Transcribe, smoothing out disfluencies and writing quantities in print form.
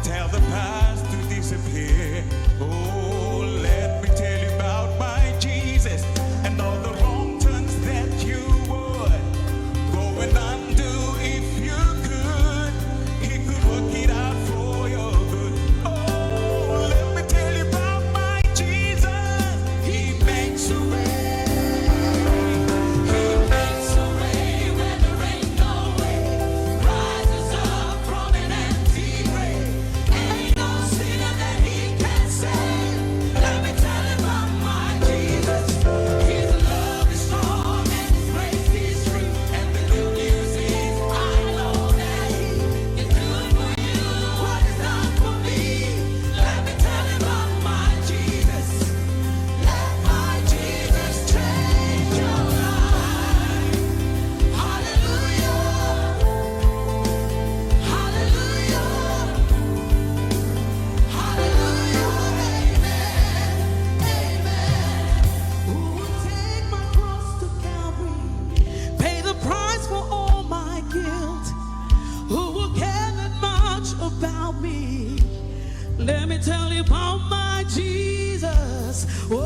tell the past to disappear. Oh, let me tell you about my Jesus and all the wrong turns that you would go and undo if you could. He could work it out for your good. Oh, let me tell you about my Jesus. He makes a way. He makes a way where there ain't no way. Rises up from an empty grave. Ain't no sinner that he can save. Let me tell you about my Jesus. His love is strong and his grace is free. And the good news is I know that he is good for you what he's done for me. Let me tell you about my Jesus. Let my Jesus change your life. Hallelujah. Hallelujah. Hallelujah. Amen. Amen. Who will take my cross to Calvary? Pay the price for all my guilt. Who will care that much about me? Let me tell you about my Jesus. Oh,